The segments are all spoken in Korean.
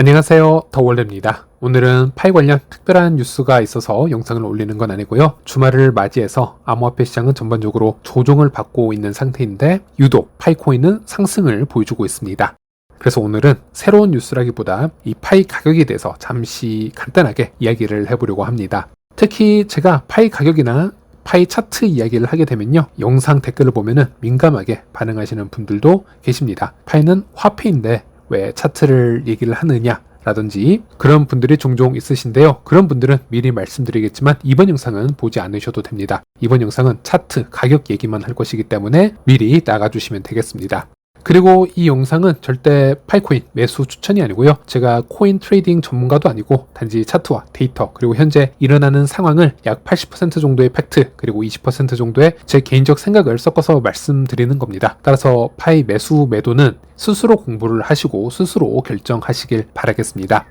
안녕하세요, 더월드입니다. 오늘은 파이 관련 특별한 뉴스가 있어서 영상을 올리는 건 아니고요. 주말을 맞이해서 암호화폐 시장은 전반적으로 조정을 받고 있는 상태인데 유독 파이코인은 상승을 보여주고 있습니다. 그래서 오늘은 새로운 뉴스라기보다 이 파이 가격에 대해서 잠시 간단하게 이야기를 해보려고 합니다. 특히 제가 파이 가격이나 파이 차트 이야기를 하게 되면요, 영상 댓글을 보면은 민감하게 반응하시는 분들도 계십니다. 파이는 화폐인데 왜 차트를 얘기를 하느냐 라든지 그런 분들이 종종 있으신데요. 그런 분들은 미리 말씀드리겠지만 이번 영상은 보지 않으셔도 됩니다. 이번 영상은 차트 가격 얘기만 할 것이기 때문에 미리 나가주시면 되겠습니다. 그리고 이 영상은 절대 파이코인 매수 추천이 아니고요. 제가 코인 트레이딩 전문가도 아니고 단지 차트와 데이터 그리고 현재 일어나는 상황을 약 80% 정도의 팩트 그리고 20% 정도의 제 개인적 생각을 섞어서 말씀드리는 겁니다. 따라서 파이 매수 매도는 스스로 공부를 하시고 스스로 결정하시길 바라겠습니다.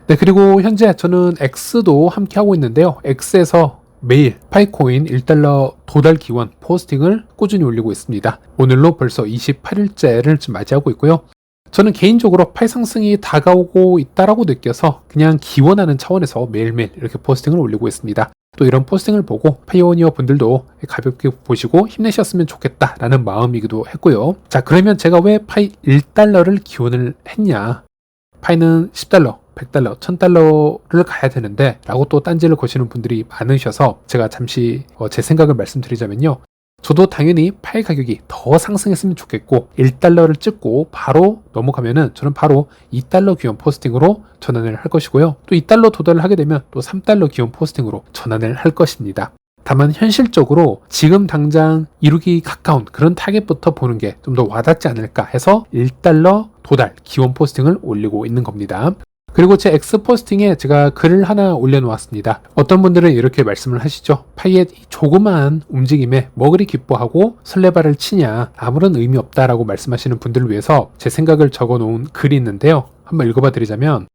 네, 그리고 현재 저는 X도 함께 하고 있는데요. X에서 매일 파이코인 1달러 도달 기원 포스팅을 꾸준히 올리고 있습니다. 오늘로 벌써 28일째를 지금 맞이하고 있고요. 저는 개인적으로 파이 상승이 다가오고 있다라고 느껴서 그냥 기원하는 차원에서 매일매일 이렇게 포스팅을 올리고 있습니다. 또 이런 포스팅을 보고 파이오니어 분들도 가볍게 보시고 힘내셨으면 좋겠다라는 마음이기도 했고요. 자, 그러면 제가 왜 파이 1달러를 기원을 했냐? 파이는 10달러 100달러, 1000달러를 가야 되는데 라고 또 딴지를 거시는 분들이 많으셔서 제가 잠시 제 생각을 말씀드리자면요. 저도 당연히 파이 가격이 더 상승했으면 좋겠고 1달러를 찍고 바로 넘어가면은 저는 바로 2달러 기원 포스팅으로 전환을 할 것이고요. 또 2달러 도달을 하게 되면 또 3달러 기원 포스팅으로 전환을 할 것입니다. 다만 현실적으로 지금 당장 이루기 가까운 그런 타겟부터 보는 게 좀 더 와닿지 않을까 해서 1달러 도달 기원 포스팅을 올리고 있는 겁니다. 그리고 제 X 포스팅에 제가 글을 하나 올려놓았습니다. 어떤 분들은 이렇게 말씀을 하시죠. 파이의 조그마한 움직임에 뭐 그리 기뻐하고 설레발을 치냐, 아무런 의미 없다라고 말씀하시는 분들을 위해서 제 생각을 적어놓은 글이 있는데요. 한번 읽어봐 드리자면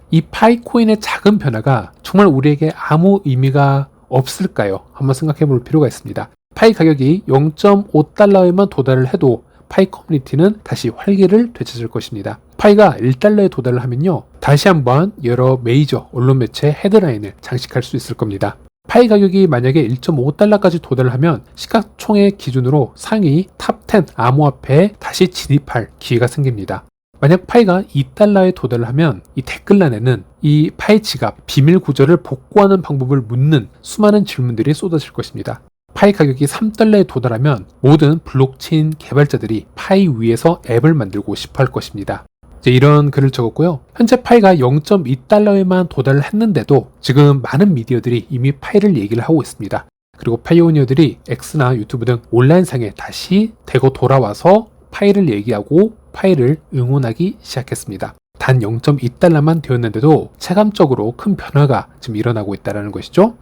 이 파이코인의 작은 변화가 정말 우리에게 아무 의미가 없을까요? 한번 생각해 볼 필요가 있습니다. 파이 가격이 0.5달러에만 도달을 해도 파이 커뮤니티는 다시 활기를 되찾을 것입니다. 파이가 1달러에 도달을 하면요, 다시 한번 여러 메이저 언론 매체 헤드라인을 장식할 수 있을 겁니다. 파이 가격이 만약에 1.5달러까지 도달을 하면 시가총액 기준으로 상위 탑10 암호화폐에 다시 진입할 기회가 생깁니다. 만약 파이가 2달러에 도달을 하면 이 댓글란에는 이 파이 지갑 비밀 구조를 복구하는 방법을 묻는 수많은 질문들이 쏟아질 것입니다. 파이 가격이 3달러에 도달하면 모든 블록체인 개발자들이 파이 위에서 앱을 만들고 싶어 할 것입니다. 이제 이런 글을 적었고요. 현재 파이가 0.2달러에만 도달을 했는데도 지금 많은 미디어들이 이미 파이를 얘기를 하고 있습니다. 그리고 파이오니어들이 X나 유튜브 등 온라인상에 다시 대거 돌아와서 파이를 얘기하고 파이를 응원하기 시작했습니다. 단 0.2달러만 되었는데도 체감적으로 큰 변화가 지금 일어나고 있다는 것이죠.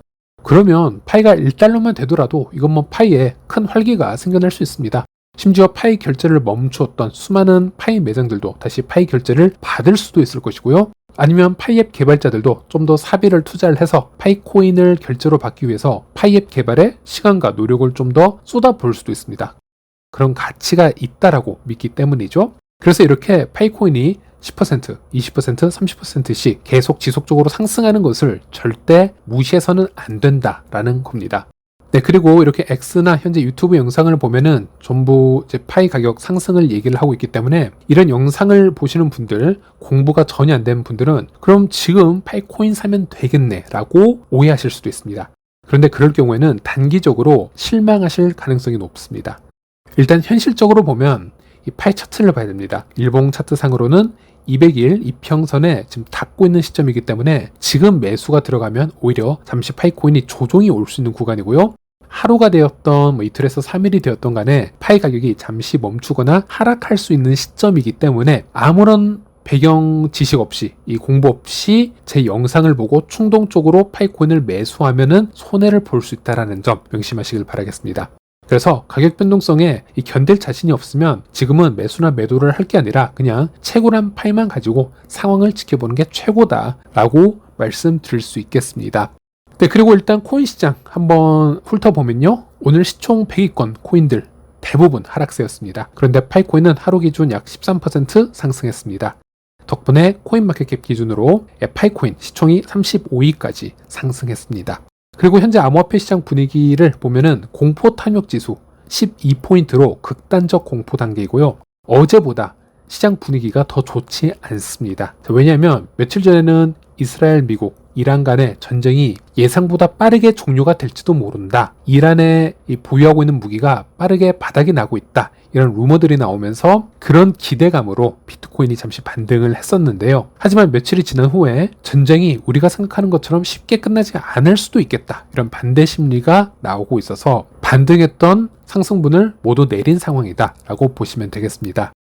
그러면 파이가 1달러만 되더라도 이건 뭐 파이에 큰 활기가 생겨날 수 있습니다. 심지어 파이 결제를 멈추었던 수많은 파이 매장들도 다시 파이 결제를 받을 수도 있을 것이고요. 아니면 파이앱 개발자들도 좀 더 사비를 투자를 해서 파이코인을 결제로 받기 위해서 파이앱 개발에 시간과 노력을 좀 더 쏟아볼 수도 있습니다. 그런 가치가 있다라고 믿기 때문이죠. 그래서 이렇게 파이코인이 10%, 20%, 30%씩 계속 지속적으로 상승하는 것을 절대 무시해서는 안 된다라는 겁니다. 네, 그리고 이렇게 X나 현재 유튜브 영상을 보면은 전부 이제 파이 가격 상승을 얘기를 하고 있기 때문에 이런 영상을 보시는 분들, 공부가 전혀 안 되는 분들은 그럼 지금 파이코인 사면 되겠네 라고 오해하실 수도 있습니다. 그런데 그럴 경우에는 단기적으로 실망하실 가능성이 높습니다. 일단 현실적으로 보면 이 파이 차트를 봐야 됩니다. 일봉 차트상으로는 200일 이평선에 지금 닿고 있는 시점이기 때문에 지금 매수가 들어가면 오히려 잠시 파이코인이 조정이 올 수 있는 구간이고요. 하루가 되었던 이틀에서 3일이 되었던 간에 파이 가격이 잠시 멈추거나 하락할 수 있는 시점이기 때문에 아무런 배경 지식 없이 이 공부 없이 제 영상을 보고 충동적으로 파이코인을 매수하면은 손해를 볼 수 있다는 점 명심하시길 바라겠습니다. 그래서 가격 변동성에 견딜 자신이 없으면 지금은 매수나 매도를 할 게 아니라 그냥 채굴한 파이만 가지고 상황을 지켜보는 게 최고다라고 말씀드릴 수 있겠습니다. 네, 그리고 일단 코인 시장 한번 훑어보면요. 오늘 시총 100위권 코인들 대부분 하락세였습니다. 그런데 파이코인은 하루 기준 약 13% 상승했습니다. 덕분에 코인마켓캡 기준으로 파이코인 시총이 35위까지 상승했습니다. 그리고 현재 암호화폐 시장 분위기를 보면은 공포 탐욕 지수 12포인트로 극단적 공포 단계이고요. 어제보다 시장 분위기가 더 좋지 않습니다. 왜냐하면 며칠 전에는 이스라엘, 미국, 이란 간의 전쟁이 예상보다 빠르게 종료가 될지도 모른다. 이란에 보유하고 있는 무기가 빠르게 바닥이 나고 있다. 이런 루머들이 나오면서 그런 기대감으로 비트코인이 잠시 반등을 했었는데요. 하지만 며칠이 지난 후에 전쟁이 우리가 생각하는 것처럼 쉽게 끝나지 않을 수도 있겠다. 이런 반대 심리가 나오고 있어서 반등했던 상승분을 모두 내린 상황이다 라고 보시면 되겠습니다.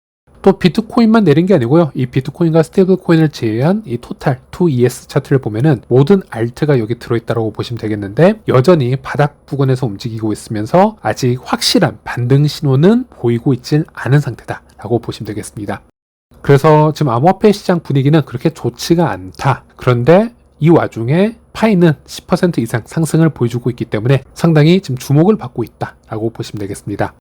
또 비트코인만 내린 게 아니고요. 이 비트코인과 스테이블 코인을 제외한 이 토탈 2ES 차트를 보면은 모든 알트가 여기 들어있다고 보시면 되겠는데 여전히 바닥 부근에서 움직이고 있으면서 아직 확실한 반등 신호는 보이고 있질 않은 상태다라고 보시면 되겠습니다. 그래서 지금 암호화폐 시장 분위기는 그렇게 좋지가 않다. 그런데 이 와중에 파이는 10% 이상 상승을 보여주고 있기 때문에 상당히 지금 주목을 받고 있다라고 보시면 되겠습니다.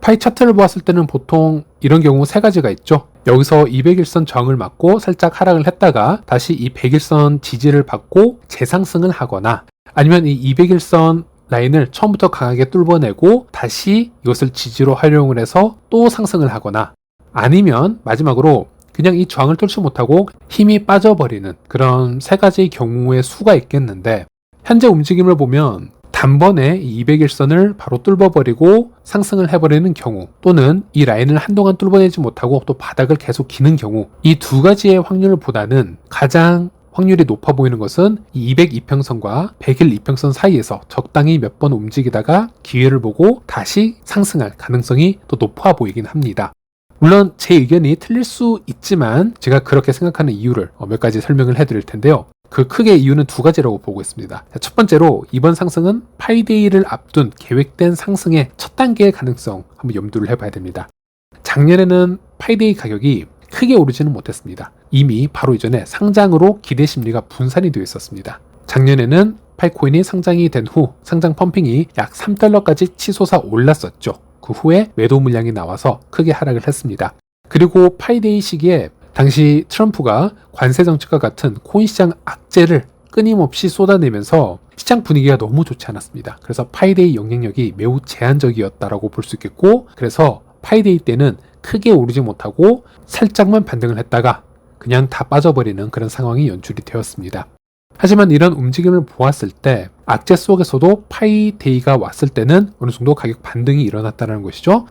파이 차트를 보았을 때는 보통 이런 경우 세 가지가 있죠. 여기서 200일선 저항을 맞고 살짝 하락을 했다가 다시 이 100일선 지지를 받고 재상승을 하거나 아니면 이 200일선 라인을 처음부터 강하게 뚫어내고 다시 이것을 지지로 활용을 해서 또 상승을 하거나 아니면 마지막으로 그냥 이 저항을 뚫지 못하고 힘이 빠져버리는 그런 세 가지의 경우의 수가 있겠는데 현재 움직임을 보면 단번에 이 200일선을 바로 뚫어버리고 상승을 해버리는 경우 또는 이 라인을 한동안 뚫어내지 못하고 또 바닥을 계속 기는 경우 이 두 가지의 확률보다는 가장 확률이 높아 보이는 것은 이 200이평선과 100일 이평선 사이에서 적당히 몇 번 움직이다가 기회를 보고 다시 상승할 가능성이 또 높아 보이긴 합니다. 물론 제 의견이 틀릴 수 있지만 제가 그렇게 생각하는 이유를 몇 가지 설명을 해드릴 텐데요. 그 크게 이유는 두 가지라고 보고 있습니다. 첫 번째로 이번 상승은 파이데이를 앞둔 계획된 상승의 첫 단계의 가능성 한번 염두를 해봐야 됩니다. 작년에는 파이데이 가격이 크게 오르지는 못했습니다. 이미 바로 이전에 상장으로 기대 심리가 분산이 되어 있었습니다. 작년에는 파이코인이 상장이 된 후 상장 펌핑이 약 3달러까지 치솟아 올랐었죠. 그 후에 매도 물량이 나와서 크게 하락을 했습니다. 그리고 파이데이 시기에 당시 트럼프가 관세 정책과 같은 코인 시장 악재를 끊임없이 쏟아내면서 시장 분위기가 너무 좋지 않았습니다. 그래서 파이데이 영향력이 매우 제한적이었다라고 볼 수 있겠고 그래서 파이데이 때는 크게 오르지 못하고 살짝만 반등을 했다가 그냥 다 빠져버리는 그런 상황이 연출이 되었습니다. 하지만 이런 움직임을 보았을 때 악재 속에서도 파이데이가 왔을 때는 어느 정도 가격 반등이 일어났다는 것이죠.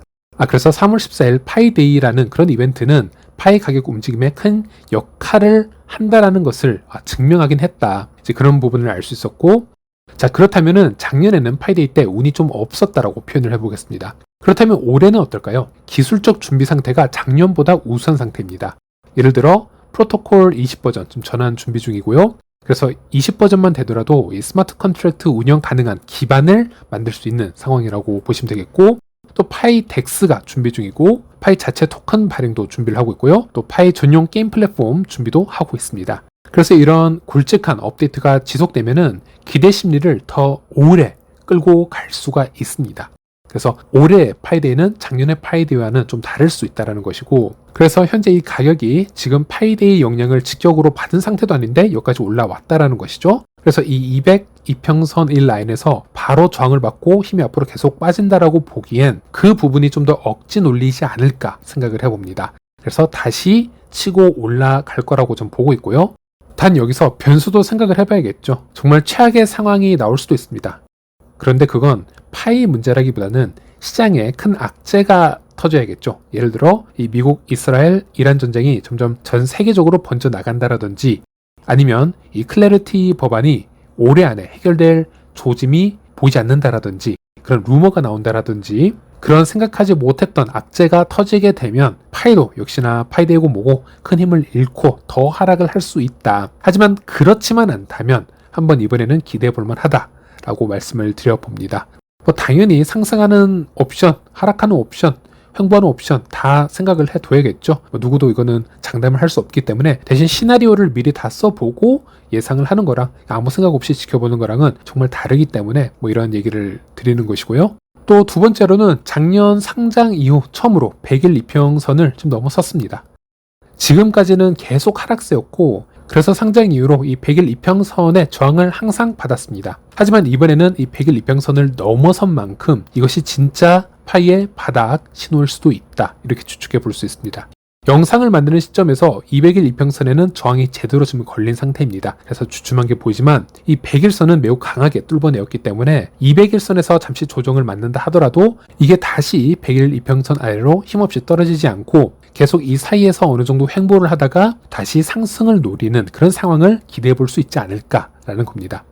그래서 3월 14일 파이데이라는 그런 이벤트는 파이 가격 움직임에 큰 역할을 한다라는 것을 증명하긴 했다. 이제 그런 부분을 알 수 있었고 자 그렇다면은 작년에는 파이데이 때 운이 좀 없었다라고 표현을 해보겠습니다. 그렇다면 올해는 어떨까요? 기술적 준비 상태가 작년보다 우수한 상태입니다. 예를 들어 프로토콜 20버전 좀 전환 준비 중이고요. 그래서 20버전만 되더라도 이 스마트 컨트랙트 운영 가능한 기반을 만들 수 있는 상황이라고 보시면 되겠고 또 파이 덱스가 준비 중이고 파이 자체 토큰 발행도 준비를 하고 있고요. 또 파이 전용 게임 플랫폼 준비도 하고 있습니다. 그래서 이런 굵직한 업데이트가 지속되면은 기대 심리를 더 오래 끌고 갈 수가 있습니다. 그래서 올해 파이데이는 작년의 파이데이와는 좀 다를 수 있다는 것이고 그래서 현재 이 가격이 지금 파이데이 영향을 직접으로 받은 상태도 아닌데 여기까지 올라왔다라는 것이죠. 그래서 이 200이평선 1라인에서 바로 저항을 받고 힘이 앞으로 계속 빠진다라고 보기엔 그 부분이 좀 더 억지 논리지 않을까 생각을 해봅니다. 그래서 다시 치고 올라갈 거라고 좀 보고 있고요. 단 여기서 변수도 생각을 해봐야겠죠. 정말 최악의 상황이 나올 수도 있습니다. 그런데 그건 파이 문제라기보다는 시장에 큰 악재가 터져야겠죠. 예를 들어 이 미국, 이스라엘, 이란 전쟁이 점점 전 세계적으로 번져 나간다라든지 아니면 이 클래리티 법안이 올해 안에 해결될 조짐이 보이지 않는다라든지 그런 루머가 나온다라든지 그런 생각하지 못했던 악재가 터지게 되면 파이도 역시나 파이데이고 뭐고 큰 힘을 잃고 더 하락을 할 수 있다. 하지만 그렇지만 않다면 한번 이번에는 기대해 볼 만하다 라고 말씀을 드려봅니다. 당연히 상승하는 옵션, 하락하는 옵션, 횡보하는 옵션 다 생각을 해둬야겠죠. 누구도 이거는 장담을 할 수 없기 때문에 대신 시나리오를 미리 다 써보고 예상을 하는 거랑 아무 생각 없이 지켜보는 거랑은 정말 다르기 때문에 이런 얘기를 드리는 것이고요. 또 두 번째로는 작년 상장 이후 처음으로 100일 이평선을 좀 넘어섰습니다. 지금까지는 계속 하락세였고 그래서 상장 이후로 이 100일 이평선의 저항을 항상 받았습니다. 하지만 이번에는 이 100일 이평선을 넘어선 만큼 이것이 진짜 파이의 바닥 신호일 수도 있다. 이렇게 추측해 볼 수 있습니다. 영상을 만드는 시점에서 200일 이평선에는 저항이 제대로 지금 걸린 상태입니다. 그래서 주춤한 게 보이지만 이 100일선은 매우 강하게 뚫어내었기 때문에 200일선에서 잠시 조정을 맞는다 하더라도 이게 다시 100일 이평선 아래로 힘없이 떨어지지 않고 계속 이 사이에서 어느 정도 횡보를 하다가 다시 상승을 노리는 그런 상황을 기대해 볼 수 있지 않을까라는 겁니다.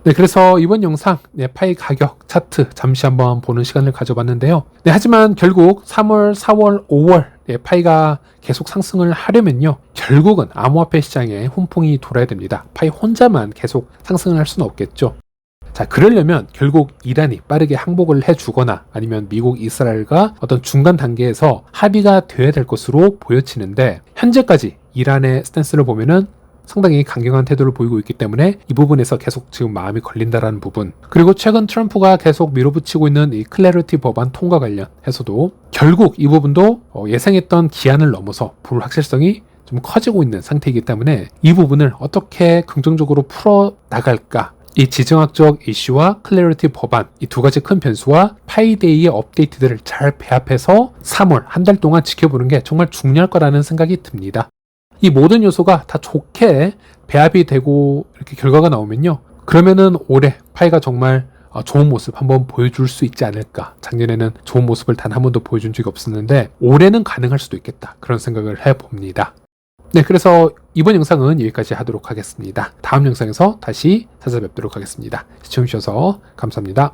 네, 그래서 이번 영상 파이 가격 차트 잠시 한번 보는 시간을 가져봤는데요. 네, 하지만 결국 3월, 4월, 5월 파이가 계속 상승을 하려면요. 결국은 암호화폐 시장에 훈풍이 돌아야 됩니다. 파이 혼자만 계속 상승을 할 수는 없겠죠. 자, 그러려면 결국 이란이 빠르게 항복을 해주거나 아니면 미국, 이스라엘과 어떤 중간 단계에서 합의가 되어야 될 것으로 보여지는데 현재까지 이란의 스탠스를 보면은 상당히 강경한 태도를 보이고 있기 때문에 이 부분에서 계속 지금 마음이 걸린다라는 부분, 그리고 최근 트럼프가 계속 밀어붙이고 있는 이 클래리티 법안 통과 관련해서도 결국 이 부분도 예상했던 기한을 넘어서 불확실성이 좀 커지고 있는 상태이기 때문에 이 부분을 어떻게 긍정적으로 풀어 나갈까, 이 지정학적 이슈와 클래리티 법안 이 두 가지 큰 변수와 파이데이의 업데이트들을 잘 배합해서 3월 한 달 동안 지켜보는 게 정말 중요할 거라는 생각이 듭니다. 이 모든 요소가 다 좋게 배합이 되고 이렇게 결과가 나오면요. 그러면은 올해 파이가 정말 좋은 모습 한번 보여줄 수 있지 않을까. 작년에는 좋은 모습을 단 한 번도 보여준 적이 없었는데 올해는 가능할 수도 있겠다. 그런 생각을 해봅니다. 네, 그래서 이번 영상은 여기까지 하도록 하겠습니다. 다음 영상에서 다시 찾아뵙도록 하겠습니다. 시청해주셔서 감사합니다.